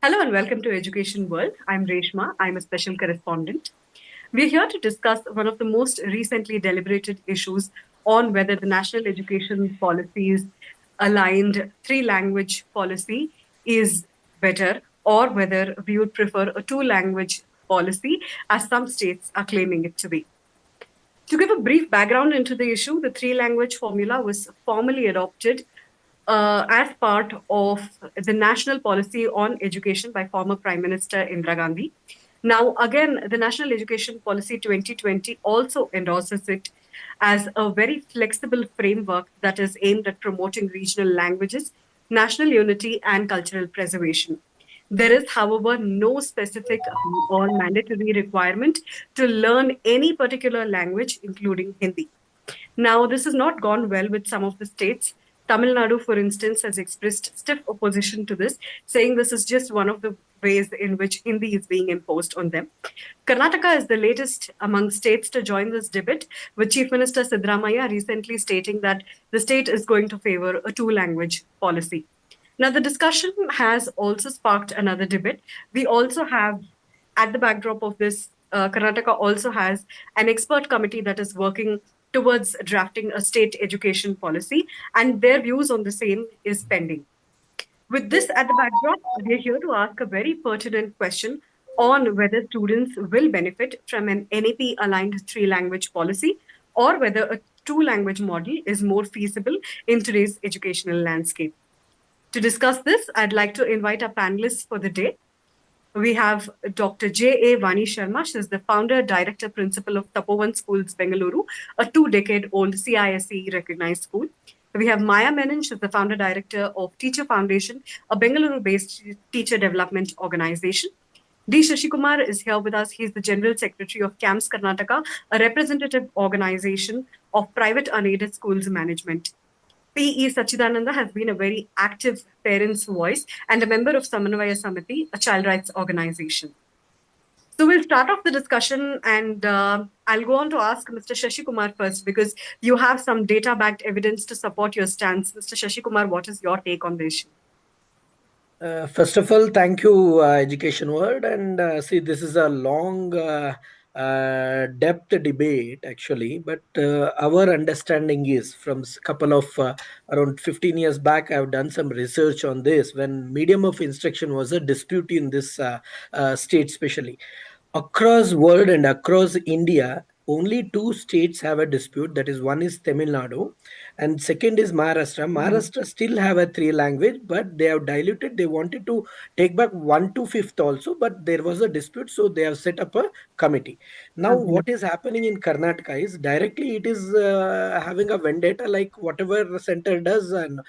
Hello and welcome to Education World. I'm Reshma. I'm a special correspondent. We're here to discuss one of the most recently deliberated issues on whether the national education policies aligned three language policy is better or whether we would prefer a two language policy as some states are claiming it to be. To give a brief background into the issue, the three language formula was formally adopted as part of the national policy on education by former Prime Minister Indira Gandhi. Now, again, the National Education Policy 2020 also endorses it as a very flexible framework that is aimed at promoting regional languages, national unity, and cultural preservation. There is, however, no specific or mandatory requirement to learn any particular language, including Hindi. Now, this has not gone well with some of the states. Tamil Nadu, for instance, has expressed stiff opposition to this, saying this is just one of the ways in which Hindi is being imposed on them. Karnataka is the latest among states to join this debate, with Chief Minister Siddaramaiah recently stating that the state is going to favor a two language policy. Now, the discussion has also sparked another debate. We also have, at the backdrop of this, Karnataka also has an expert committee that is working towards drafting a state education policy, and their views on the same is pending. With this at the backdrop, we are here to ask a very pertinent question on whether students will benefit from an NAP aligned three language policy or whether a two language model is more feasible in today's educational landscape. To discuss this, I'd like to invite our panelists for the day. We have Dr. J.A. Vani Sharma. She's the founder, director, principal of Tapovan Schools, Bengaluru, a two-decade-old CISE recognized school. We have Maya Menon. She's the founder, director of Teacher Foundation, a Bengaluru-based teacher development organization. D. Shashikumar is here with us. He's the General Secretary of CAMS Karnataka, a representative organization of private unaided schools management. P.E. Chidananda has been a very active parents' voice and a member of Samanvaya Samithi, a child rights organization. So we'll start off the discussion, and I'll go on to ask Mr. Shashikumar first because you have some data-backed evidence to support your stance. Mr. Shashikumar, what is your take on the issue? First of all, thank you, Education World. And see, this is a long depth debate actually, but our understanding is from a couple of around 15 years back, I've done some research on this when medium of instruction was a dispute in this state, especially across world and across India. Only two states have a dispute. That is, one is Tamil Nadu, and second is Maharashtra. Maharashtra still have a three language, but they have diluted. They wanted to take back 1 to 5th also, but there was a dispute, so they have set up a committee. Now, what is happening in Karnataka is directly it is having a vendetta like whatever the center does, and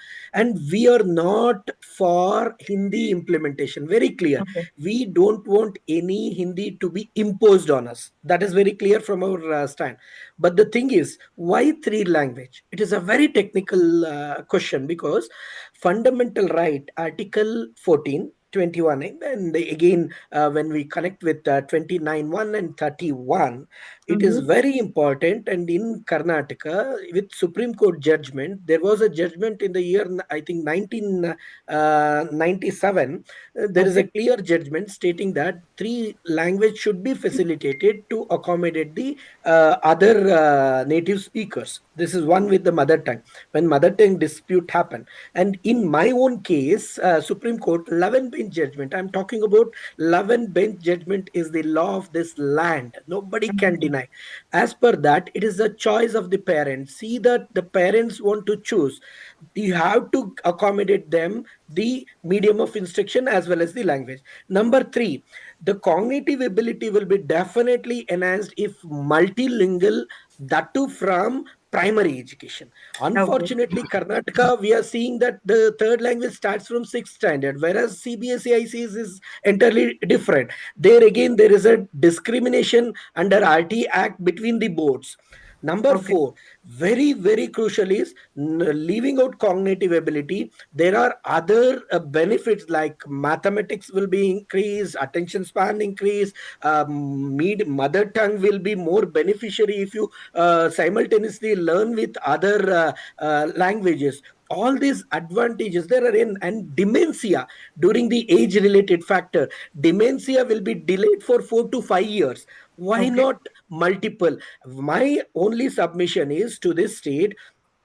we are not for Hindi implementation. Very clear. Okay. We don't want any Hindi to be imposed on us. That is very clear from our stand. But the thing is, why three language? It is a very technical question because fundamental right, Article 14, 21, and again when we connect with 29.1 and 31, it is very important. And in Karnataka, with Supreme Court judgment, there was a judgment in the year, I think, 1997. There is a clear judgment stating that three language should be facilitated to accommodate the other native speakers. This is one with the mother tongue. When mother tongue dispute happen, and in my own case, Supreme Court 11 bench judgment. I'm talking about 11 bench judgment is the law of this land. Nobody can deny. As per that, it is the choice of the parents. See that the parents want to choose. You have to accommodate them the medium of instruction as well as the language. Number three, the cognitive ability will be definitely enhanced if multilingual, that too from primary education. Unfortunately, Karnataka, we are seeing that the third language starts from 6th standard, whereas CBSE ICS is entirely different. There again, there is a discrimination under RT Act between the boards. Number four, very, very crucial is leaving out cognitive ability. There are other benefits like mathematics will be increased, attention span increase, mother tongue will be more beneficiary if you simultaneously learn with other languages. all these advantages there are in. And dementia, during the age related factor, dementia will be delayed for 4 to 5 years. Why Okay. not multiple? My only submission is to this state: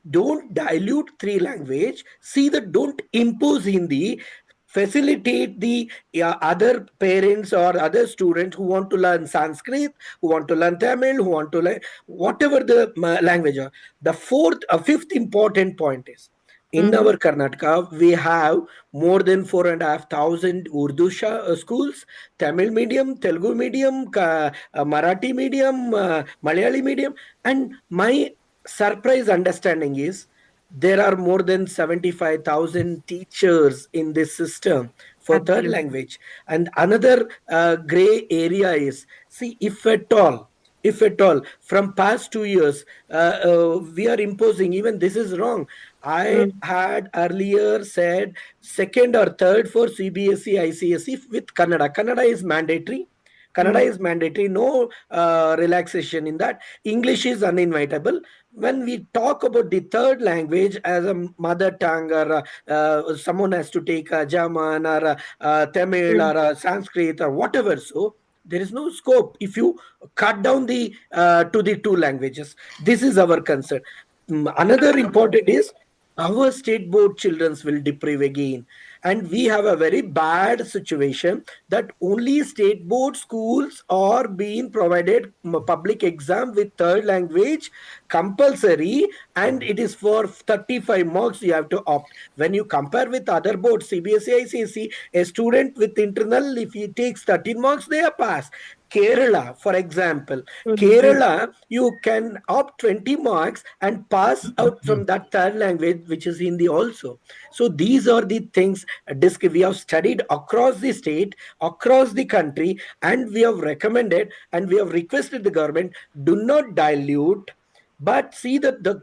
don't dilute three language. See that, don't impose Hindi. Facilitate the other parents or other students who want to learn Sanskrit, who want to learn Tamil, who want to learn whatever the language are. The fifth important point is, in Mm-hmm. our Karnataka, we have more than 4,500 Urdu schools, Tamil medium, Telugu medium, Marathi medium, Malayali medium. And my surprise understanding is there are more than 75,000 teachers in this system for third Absolutely. language. And another gray area is, see, if at all from past 2 years we are imposing, even this is wrong. I Mm. had earlier said second or third for CBSE ICSE with Kannada is mandatory. Kannada Mm. is mandatory, no relaxation in that. English is uninvitable. When we talk about the third language as a mother tongue, or someone has to take a German or Tamil Mm. or Sanskrit or whatever, so there is no scope if you cut down the to the two languages. This is our concern. Another important is our state board childrens will deprive again, and we have a very bad situation that only state board schools are being provided public exam with third language compulsory, and it is for 35 marks you have to opt. When you compare with other boards, CBSE, ICSE, a student with internal, if he takes 13 marks, they are passed. Kerala, for example, Mm. Kerala, you can opt 20 marks and pass out from that third language, which is Hindi also. So these are the things we have studied across the state, across the country, and we have recommended and we have requested the government, do not dilute, but see that the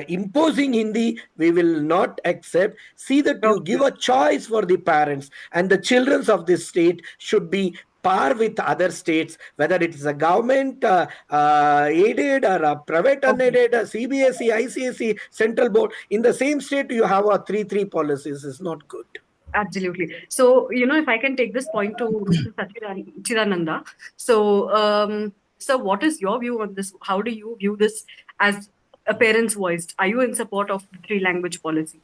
imposing Hindi we will not accept. See that you give Okay. a choice for the parents, and the children of this state should be par with other states, whether it is a government aided or a private Okay. unaided, CBSE, ICSE, central board. In the same state, you have a 3-3 policies. Is not good. Absolutely. So, if I can take this point to Mr. Chidananda. So, so what is your view on this? How do you view this as a parent's voice? Are you in support of the three language policy?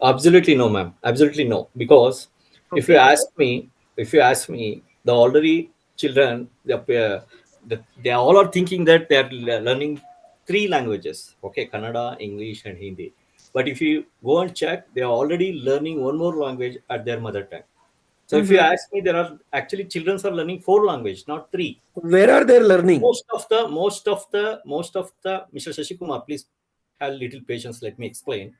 Absolutely no, ma'am. Absolutely no. Because if you Okay. ask me, the already children, they all are thinking that they are learning three languages. Okay, Kannada, English, and Hindi. But if you go and check, they are already learning one more language at their mother tongue. So if you Mm-hmm. ask me, there are actually children are learning four language, not three. Where are they learning? Most of the Mr. Shashikumar, please have little patience. Let me explain.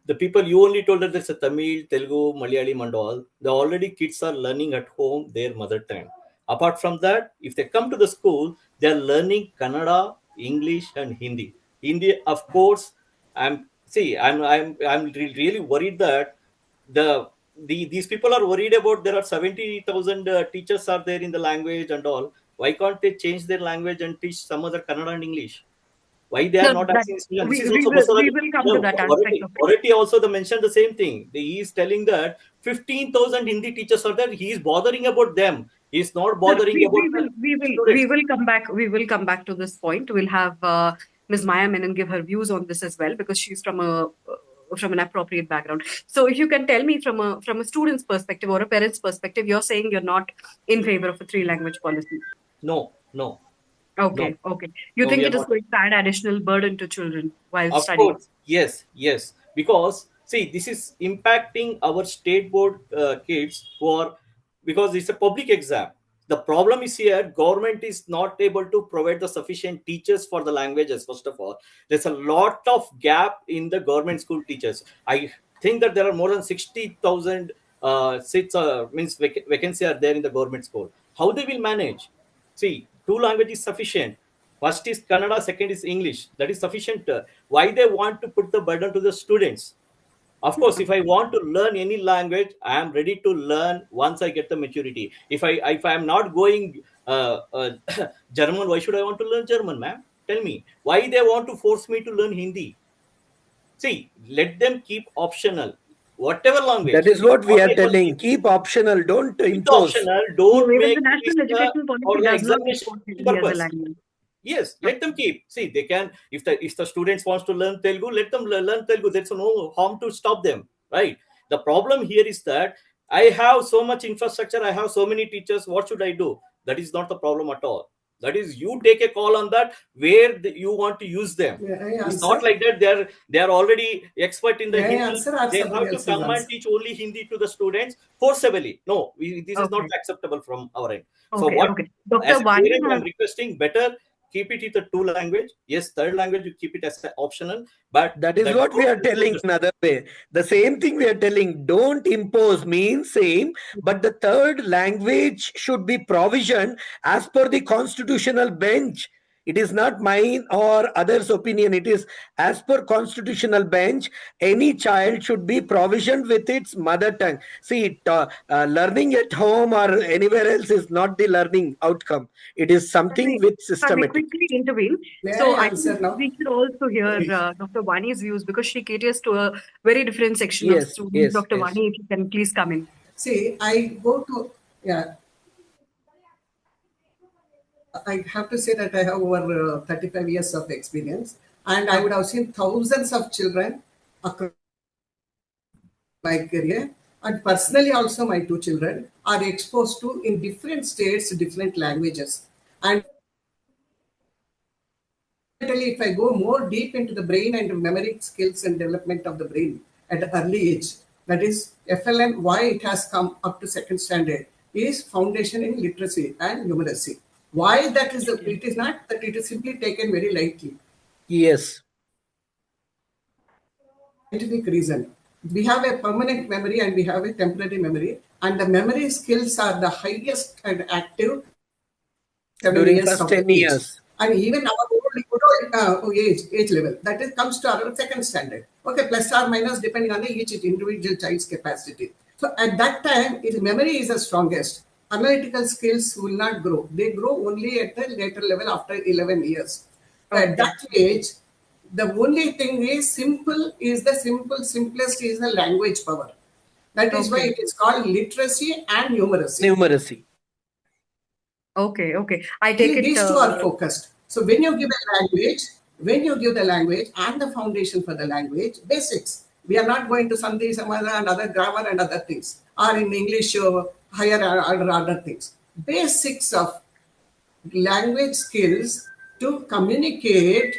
The people you only told that there's a Tamil, Telugu, Malayalam, and all. The already kids are learning at home their mother tongue. Apart from that, if they come to the school, they are learning Kannada, English, and Hindi. Hindi, of course. I'm really worried that these people are worried about there are 70,000 teachers are there in the language and all. Why can't they change their language and teach some other Kannada and English? Why they are No, not that asking students? This we, is we also will Basaraj. we will come to No, that aspect of it. already also they mentioned the same thing. He is telling that 15,000 Hindi teachers are there. He is bothering about them. He is not No, no, bothering about the we students. will come back. We will come back to this point. We'll have Ms. Maya Menon give her views on this as well because she's from an appropriate background. So, if you can tell me from a student's perspective or a parent's perspective, you're saying you're not in favor of a three language policy. No, no, no, Okay, okay. You no. We think are it is not. going to add additional burden to children while Of studying? course, yes, yes. Because see, this is impacting our state board kids who are, because it's a public exam. The problem is here, government is not able to provide the sufficient teachers for the languages. First of all, there's a lot of gap in the government school teachers. I think that there are more than 60,000 seats, means vacancy are there in the government school. How they will manage? See, two languages is sufficient. First is Kannada, second is English. That is sufficient. Why they want to put the burden to the students? Of course, if I want to learn any language, I am ready to learn once I get the maturity. If I am not going German, why should I want to learn German, ma'am? Tell me why they want to force me to learn Hindi. See, let them keep optional, whatever That language. is what we Not are able telling. to Keep optional. Don't keep impose. optional. No, Don't even make the this national education or policy the does not examination impose Hindi as a purpose. language. Yes, let them keep. See, they can, if the students wants to learn Telugu, let them learn Telugu. There's no harm to stop them, right? The problem here is that I have so much infrastructure, I have so many teachers. What should I do? That is not the problem at all. That is, you take a call on that where you want to use them. May I It's answer? not like that. They are already expert in the May I Hindi. answer or They somebody have to else is come and answer? teach only Hindi to the students forcibly. No, this is not Okay. acceptable from our end. So Okay. what, Okay. Dr. as a Vani parent, I'm has. requesting better keep it in the two language. Yes, third language you keep it as optional, but That is that what we don't are telling impose. another way. The same thing we are telling. Don't impose means same, but the third language should be provisioned as per the constitutional bench. It is not mine or others' opinion. It is as per constitutional bench. Any child should be provisioned with its mother tongue. See, learning at home or anywhere else is not the learning outcome. It is something with If I may systematic. quickly intervene. May So I I think answer now? we should also hear Please. Dr. Vani's views because she caters to a very different section of Yes, students. yes, Dr. yes. Vani, if you can please come in. See, I go to, yeah, I have to say that I have over 35 years of experience, and I would have seen thousands of children across my career. And personally, also, my two children are exposed to in different states, different languages. And if I go more deep into the brain and memory skills and development of the brain at an early age, that is FLN, why it has come up to second standard, is foundation in literacy and numeracy. Why that is, it is not that it is simply taken very lightly. Yes. Scientific reason. We have a permanent memory and we have a temporary memory, and the memory skills are the highest and active 7 years First of the 10 age. years. And even our old age level, that is, comes to our second standard. Okay, plus or minus depending on the each individual child's capacity. So at that time, if memory is the strongest, analytical skills will not grow. They grow only at the later level after 11 years. So at Okay. that age, the only thing is simplest is the language power. That is why Okay. it is called literacy and numeracy. Numeracy. Okay. Okay. I take See, it. these two are focused. So when you give the language and the foundation for the language, basics. We are not going to Sandhi, Samana and other grammar and other things, or in English, higher order other things. Basics of language skills to communicate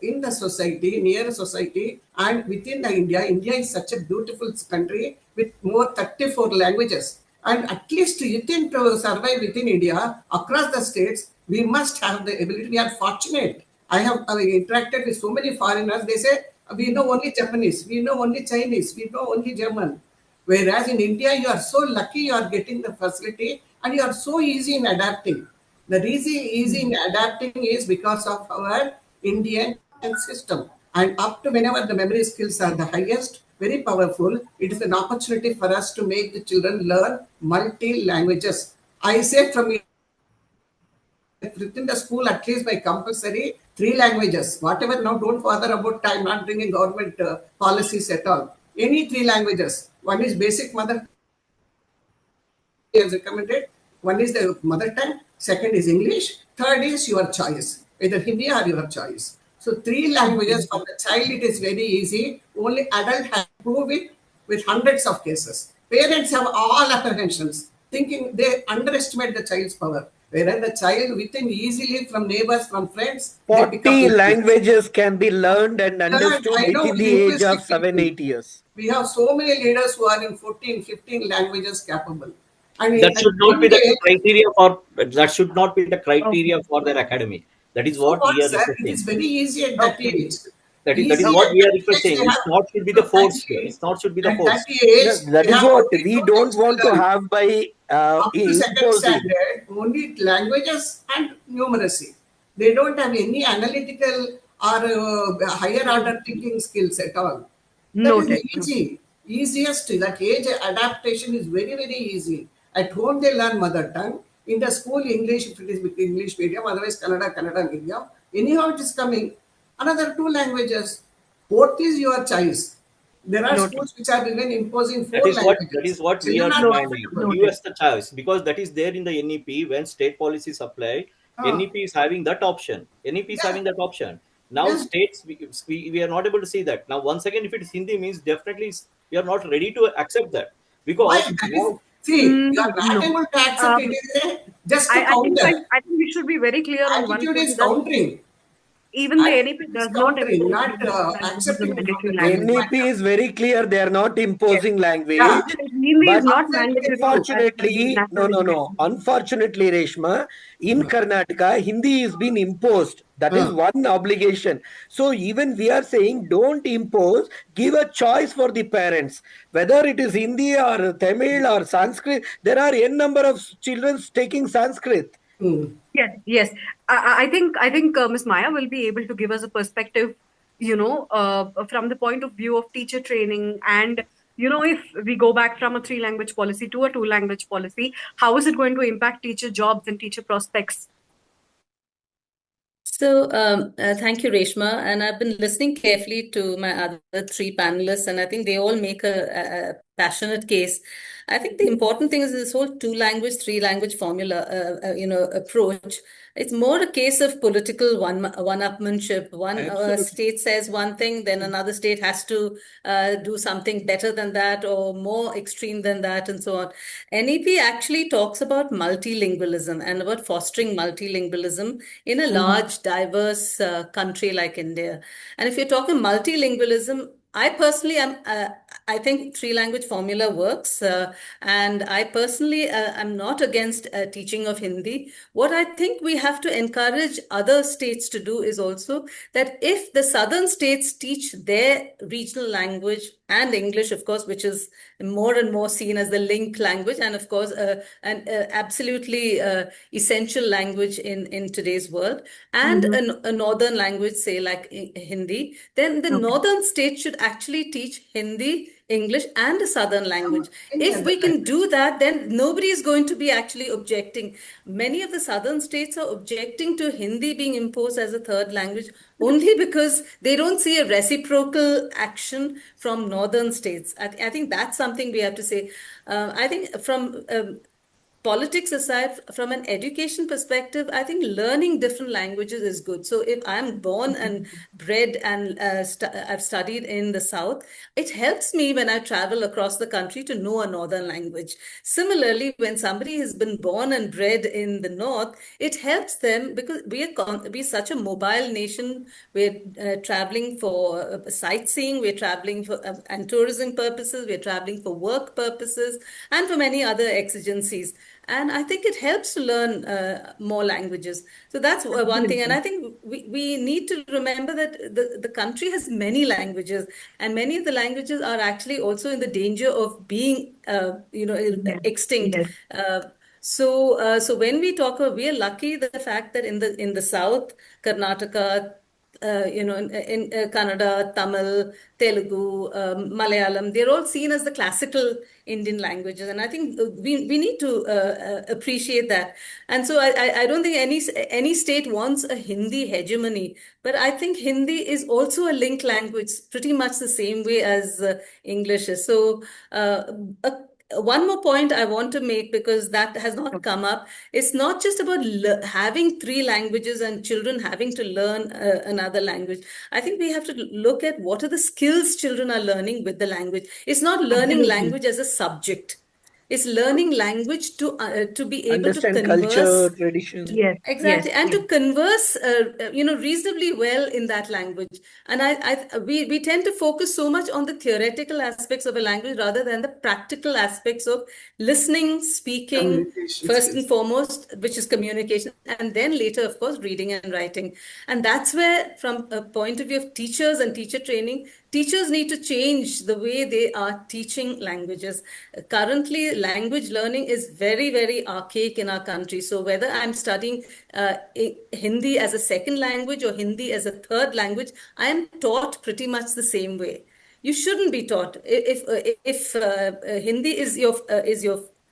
in the society, near society, and within the India. India is such a beautiful country with more 34 languages. And at least within to survive within India, across the states, we must have the ability. We are fortunate. I have interacted with so many foreigners. They say, we know only Japanese, we know only Chinese, we know only German. Whereas in India, you are so lucky you are getting the facility and you are so easy in adapting. The reason easy in adapting is because of our Indian system. And up to whenever the memory skills are the highest, very powerful, it is an opportunity for us to make the children learn multi languages. I say from within the school, at least by compulsory, three languages. Whatever now, don't bother about time, not bringing government policies at all. Any three languages. One is basic mother is recommended. One is the mother tongue, second is English, third is your choice, either Hindi or your choice. So three languages for the child, it is very easy. Only adult has to prove it with hundreds of cases. Parents have all apprehensions, thinking they underestimate the child's power. Whereas the child within easily from neighbors, from friends, they pick up 40 easily. languages can be learned and Third, understood I know within the age of linguistic 7, people. 8 years. We have so many leaders who are in 14, 15 languages capable. And That at should not be young the age, criteria for, that should not be the Okay. criteria for their academic. That is so what we what, are sir? It requesting. is very easy at that Okay. age. That is Easy what at we are that age, requesting. they It's have not should be the so at, force. It's not should be the at that force. age, That they is have what only we two don't things to want to learn. have by Up to second imposing. standard, only languages and numeracy. They don't have any analytical or higher order thinking skills at all. That is Noted. Noted. easy, easiest. That age adaptation is very, very easy. At home, they learn mother tongue. In the school, English, if it is with English medium, otherwise Kannada, Kannada medium. Anyhow, it is coming. Another two languages. Fourth is your choice. There are Noted. schools which are even imposing That 4 is what languages. we Children are are Noted. demanding. comfortable. Give Noted. us the choice, because that is there in the NEP. When state policies apply, Ah, NEP is having that option. NEP is yeah, having that option. Now yeah. states, we are not able to see that. Now once again, if it is Hindi, means definitely we are not ready to accept that, Why? because That is, now, see, you are not No. able to accept it. Um, Is just a counter. I think we should be very clear on one Attitude point is that countering. even the NEP Attitude is does not countering, impose not language as a accepting it from mandatory the language. NEP matter. is very clear. They are not Yes. imposing Yeah, language. Hindi is But not absolutely mandatory true. as the unfortunately, no, national no, no. education. Unfortunately, Reshma, in Uh, Karnataka, Hindi is being imposed. That is uh, one obligation. So even we are saying don't impose, give a choice for the parents. Whether it is Hindi or Tamil or Sanskrit, there are n number of children taking Sanskrit. mm. Yes, yes. I think Ms. Maya will be able to give us a perspective, from the point of view of teacher training. And, if we go back from a three language policy to a two language policy, how is it going to impact teacher jobs and teacher prospects? So, thank you, Reshma. And I've been listening carefully to my other three panelists, and I think they all make a passionate case. I think the important thing is this whole two language, three language formula, approach. It's more a case of political one-upmanship. One Absolutely. state says one thing, then another state has to do something better than that or more extreme than that, and so on. NEP actually talks about multilingualism and about fostering multilingualism in a Mhm. large, diverse country like India. And if you're talking multilingualism, I personally am. I think three language formula works, and I personally am not against teaching of Hindi. What I think we have to encourage other states to do is also that if the southern states teach their regional language and English, of course, which is more and more seen as the link language, and of course, an absolutely essential language in today's world, and Mhm. a northern language, say like Hindi, then the Okay. northern states should actually teach Hindi, English, and a southern language. Any If other we can language. do that, then nobody is going to be actually objecting. Many of the southern states are objecting to Hindi being imposed as a third language only because they don't see a reciprocal action from northern states. I think that's something we have to say. I think from politics aside, from an education perspective, I think learning different languages is good. So if I'm born and bred and I've studied in the South, it helps me when I travel across the country to know a northern language. Similarly, when somebody has been born and bred in the North, it helps them because we're such a mobile nation. We're traveling for sightseeing, we're traveling for and tourism purposes, we're traveling for work purposes, and for many other exigencies. And I think it helps to learn more languages. So that's one thing. And Absolutely. I think we need to remember that the country has many languages, and many of the languages are actually also in the danger of being, Yes. extinct. Yes. Uh, so when we talk, we are lucky the fact that in the South, Karnataka, in Kannada, Tamil, Telugu, Malayalam, they're all seen as the classical Indian languages, and I think we need to appreciate that. And so I don't think any state wants a Hindi hegemony, but I think Hindi is also a link language, pretty much the same way as English is. So. One more point I want to make, because that has not Okay. come up. It's not just about having three languages and children having to learn another language. I think we have to look at what are the skills children are learning with the language. It's not learning Absolutely. language as a subject. It's learning language to be able to Understand converse. culture, tradition. Yes. Yes. Exactly, and Yes. to converse, reasonably well in that language. And we tend to focus so much on the theoretical aspects of a language rather than the practical aspects of listening, speaking, Communication first and skills. foremost, which is communication, and then later, of course, reading and writing. And that's where, from a point of view of teachers and teacher training, teachers need to change the way they are teaching languages. Currently, language learning is very, very archaic in our country. So whether I'm studying Hindi as a second language or Hindi as a third language, I am taught pretty much the same way. You shouldn't be taught. If Hindi is your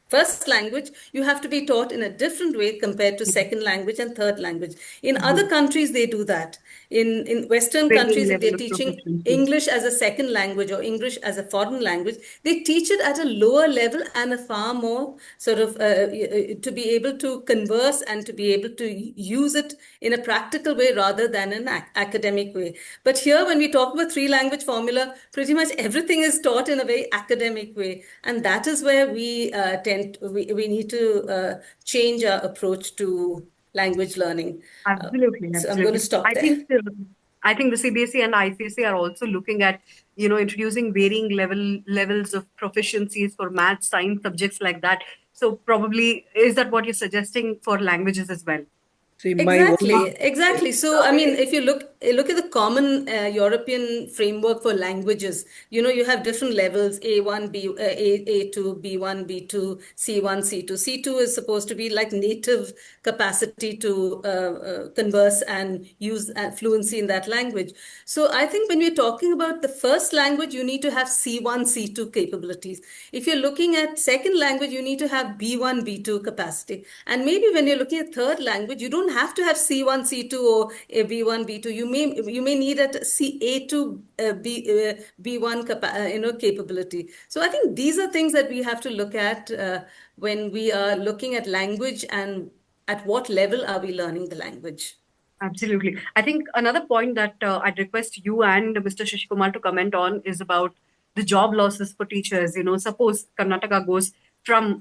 first language, you have to be taught in a different way compared to second language and third language. In other countries, they do that. In Western Varying countries, if level they're of teaching proficiency. English as a second language or English as a foreign language, they teach it at a lower level and a far more sort of to be able to converse and to be able to use it in a practical way rather than an academic way. But here, when we talk about three language formula, pretty much everything is taught in a very academic way. And that is where we need to change our approach to language learning. Absolutely, So I'm going to absolutely. stop there. I think the CBSE and ICSE are also looking at, introducing varying levels of proficiencies for math, science subjects like that. So probably is that what you're suggesting for languages as well? See, my Exactly, only exactly. So, I mean, if you look at the common European framework for languages, you have different levels: A1, A2, B1, B2, C1, C2. C2 is supposed to be like native capacity to converse and use fluency in that language. So, I think when we're talking about the first language, you need to have C1, C2 capabilities. If you're looking at second language, you need to have B1, B2 capacity. And maybe when you're looking at third language, you don't have to have C1, C2 or a B1, B2. You may need a A2, B1 capability. So I think these are things that we have to look at when we are looking at language and at what level are we learning the language. Absolutely. I think another point that I'd request you and Mr. Shishkumar to comment on is about the job losses for teachers. Suppose Karnataka goes from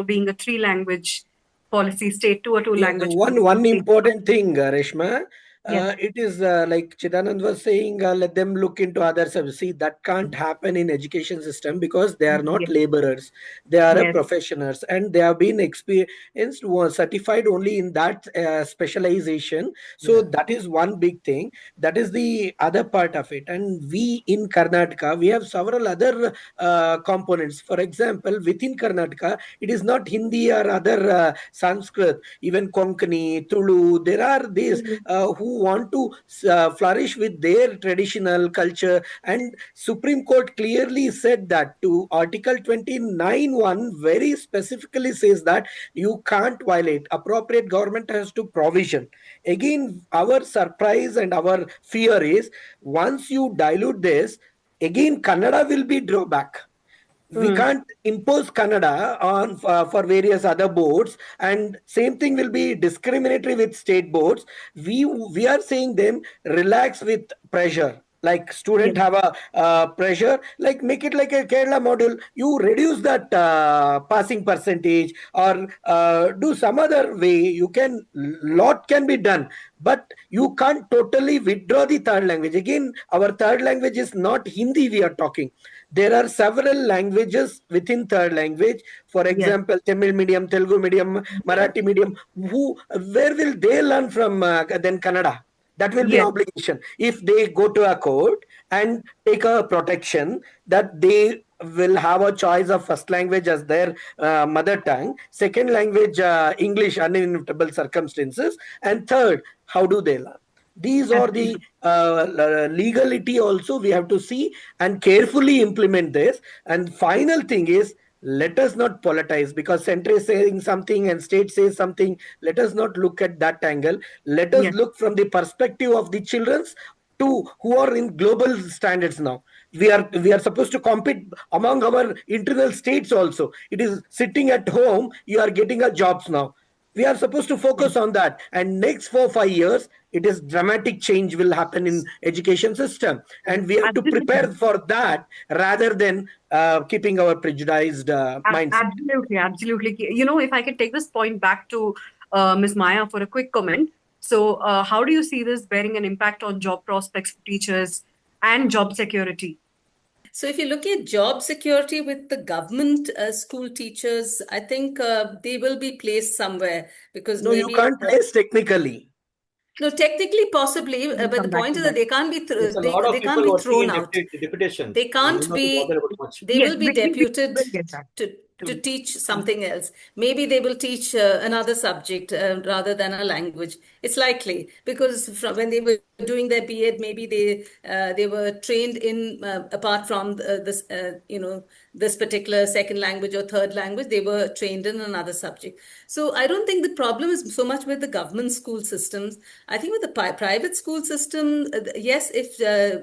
being a three language policy state to a two Yeah, language policy one state. important thing, Reshma, Yes, it is like Chidanand was saying, let them look into other services. See, that can't happen in education system because they are not yes, laborers. They are yes, professionals, and they have been experienced, certified only in that specialization. So Yeah. that is one big thing. That is the other part of it. And we in Karnataka, we have several other components. For example, within Karnataka, it is not Hindi or other Sanskrit, even Konkani, Tulu. There are these mhm, who want to flourish with their traditional culture. And Supreme Court clearly said that to Article 29(1) very specifically says that you can't violate. Appropriate government has to provision. Again, our surprise and our fear is once you dilute this, again Kannada will be drawback. We mm, can't impose Kannada on for various other boards, and same thing will be discriminatory with state boards. We are saying them relax with pressure. Like yes, student have a pressure, like make it like a Kerala model. You reduce that passing percentage, or do some other way. You can lot can be done, but you can't totally withdraw the third language. Again, our third language is not Hindi. We are talking, there are several languages within third language. For yes, example, Tamil medium, Telugu medium, yes, Marathi medium. Who, where will they learn from then Kannada? That will be yes, obligation if they go to a court and take a protection that they will have a choice of first language as their mother tongue, second language English uninterruptible circumstances, and third, how do they learn? These are the absolutely. legality also we have to see and carefully implement this. And final thing is, let us not politicize because center is saying something and state says something. Let us not look at that angle. Let us Yes, look from the perspective of the children's to who are in global standards now. We are supposed to compete among our internal states also. It is sitting at home, you are getting a jobs now. We are supposed to yes, focus on that, and next 4 5 years it is dramatic change will happen in education system, and we have to absolutely. prepare for that rather than keeping our prejudiced mindset. Absolutely, absolutely. If I could take this point back to Ms. Maya for a quick comment. So, how do you see this bearing an impact on job prospects for teachers and job security? So if you look at job security with the government school teachers, I think they will be placed somewhere because No, you maybe can't place technically. no, technically possibly, We'll but the come back point to is that that. they can't be There's a they lot of they can't people be working thrown in out. deputation. They You don't can't have to bother be about much. they Yes, will be we will deputed get that. to to teach something else. Maybe they will teach another subject rather than a language. It's likely because when they were doing their B.Ed, maybe they were trained in apart from this this particular second language or third language, they were trained in another subject. So I don't think the problem is so much with the government school systems. I think with the private school system, yes, if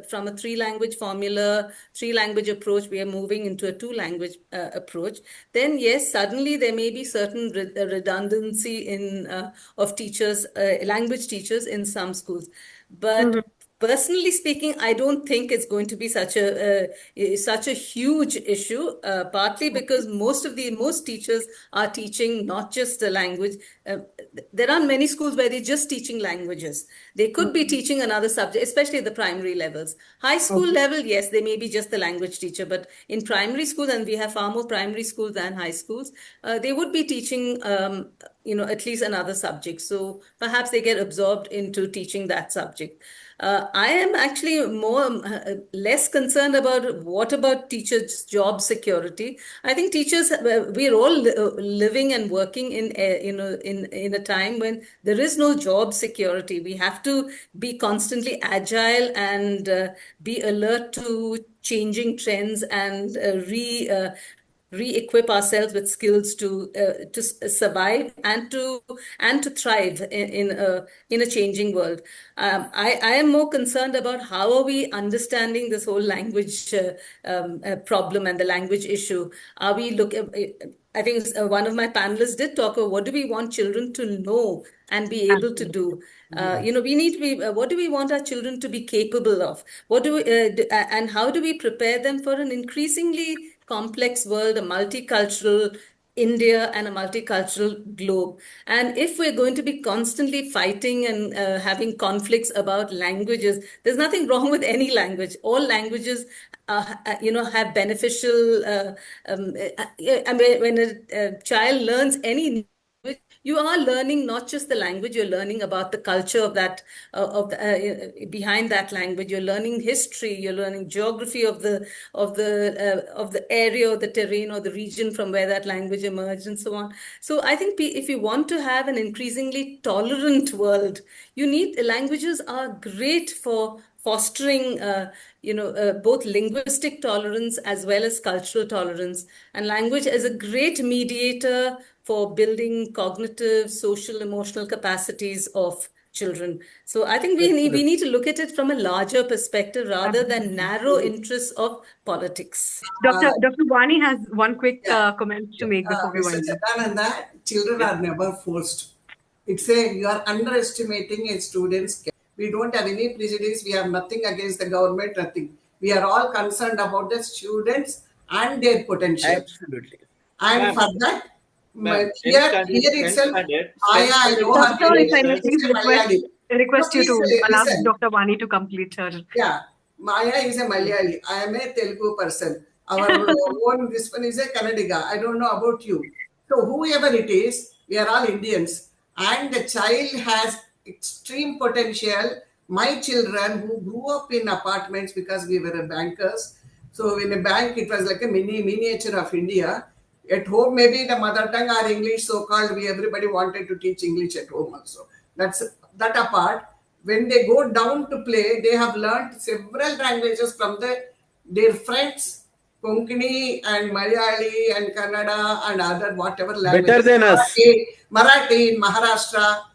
from a three language formula, three language approach, we are moving into a two language approach, then yes, suddenly there may be certain redundancy in of teachers, language teachers in some schools. But personally speaking, I don't think it's going to be such a huge issue. Partly because most teachers are teaching not just the language. There aren't many schools where they're just teaching languages. They could be teaching another subject, especially at the primary levels. High school level, yes, they may be just the language teacher, but in primary school, and we have far more primary schools than high schools, they would be teaching at least another subject. So perhaps they get absorbed into teaching that subject. I am actually less concerned about what about teachers' job security. I think teachers, we're all living and working in in a time when there is no job security. We have to be constantly agile and be alert to changing trends and re-equip ourselves with skills to survive and to thrive in a changing world. I am more concerned about how are we understanding this whole language problem and the language issue. Are we look? I think one of my panelists did talk about what do we want children to know and be able to do. We need to be. What do we want our children to be capable of? What do we and how do we prepare them for an increasingly complex world, a multicultural India and a multicultural globe? And if we're going to be constantly fighting and having conflicts about languages, there's nothing wrong with any language. All languages, have beneficial. I mean, when a child learns any language, you are learning not just the language, you're learning about the culture of that behind that language. You're learning history, you're learning geography of the area or the terrain or the region from where that language emerged and so on. So I think if you want to have an increasingly tolerant world, you need languages are great for fostering both linguistic tolerance as well as cultural tolerance. And language is a great mediator for building cognitive, social, emotional capacities of children. So I think we need to look at it from a larger perspective rather than narrow interests of politics. Dr. Vani has one quick comment to Yeah. make before we Mr. wind up. Chidananda, children are never forced. You are underestimating a student's. We don't have any prejudice. We have nothing against the government, nothing. We are all concerned about the students and their potential. Absolutely. And Ma'am, for that, ma'am, here 10th itself, standard, Maya, 10th I standard know her Sir, if I name may education. please is a Malayali. No, request you please to allow listen. Dr. Vani to complete her. Yeah, Maya is a Malayali. I am a Telugu person. Our own, this one is a Kannadiga. I don't know about you. So whoever it is, we are all Indians. And the child has extreme potential. My children who grew up in apartments because we were bankers. So in a bank, it was like a miniature of India. At home, maybe the mother tongue or English, so-called, we everybody wanted to teach English at home also. That's that apart. When they go down to play, they have learned several languages from their friends, Konkani and Malayali and Kannada and other whatever Better languages. than us. Marathi in Maharashtra.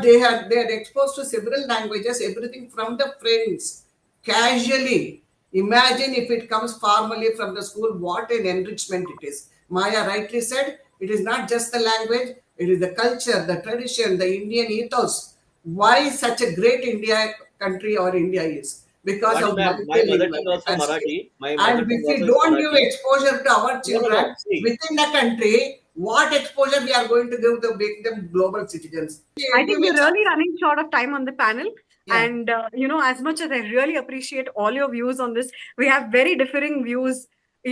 They are exposed to several languages, everything from the friends, casually. Imagine if it comes formally from the school, what an enrichment it is. Maya rightly said, it is not just the language, it is the culture, the tradition, the Indian ethos. Why such a great India country or India is? Because Vani of ma'am, my mother multilingual tongue also capacity. Marathi. My mother And tongue if we also is don't give Marathi. exposure to our No, no, no. children See, within the country, what exposure we are going to give to make them global citizens? I Give think a we're chance. really running short of time on the panel. Yeah. And, as much as I really appreciate all your views on this, we have very differing views,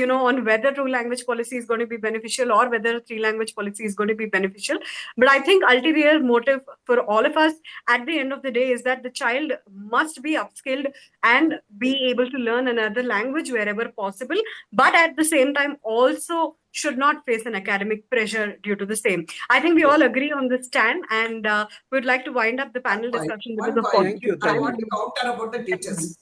on whether two language policy is going to be beneficial or whether three language policy is going to be beneficial. But I think ulterior motive for all of us at the end of the day is that the child must be upskilled and be able to learn another language wherever possible, but at the same time also should not face an academic pressure due to the same. I think we all agree on this stand, and we'd like to wind up the panel discussion because One of point. Thank you. I Thank want you. to counter about the teachers.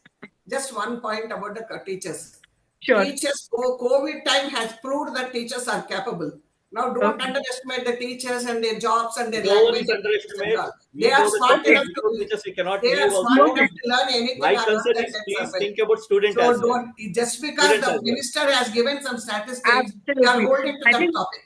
Just one point about the teachers. Sure. Teachers, COVID time has proved that teachers are capable. Now, don't Okay. underestimate the teachers and their jobs and their No one language. is underestimate. They We are know the smart subject. enough Without to. teachers, we cannot They are live smart also. enough to learn anything My or concern learn is that please survive. think about student So as well. don't, just because Students the as well. minister has given some statistics, we are Absolutely. holding to I that think topic.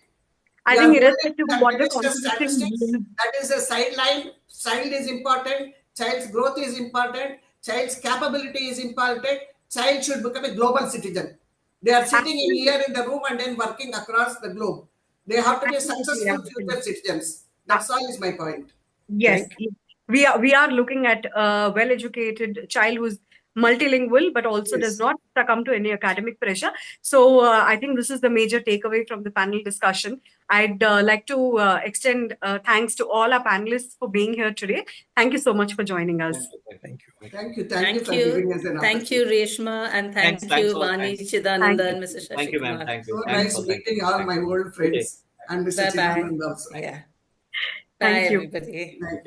I We are think holding irrespective to of that what the minister's constitution statistics. rules, That is a sideline. Child is important. Child's growth is important. Child's capability is important. Child should become a global citizen. They are sitting in absolutely, here in the room and then working across the globe. They have to be absolutely, successful future absolutely. citizens. That's all is my point. Yes, Thank yes. We are looking at a well-educated child who's multilingual, but also does Yes. not succumb to any academic pressure. So I think this is the major takeaway from the panel discussion. I'd like to extend thanks to all our panelists for being here today. Thank you so much for joining us. thank you. Thank you. Thank you Thank for you. giving us an Thank opportunity. you, Reshma, and thank Thanks you, a lot. Vani, Thanks. Thank Chidananda, you. and Mr. Thank you, ma'am. Shashikumar. Thank you. So Thanks nice for that. meeting all my old Good day. friends and Mr. Bye bye. Chidanand also. Yeah. Thank Bye, you. everybody. Thank you.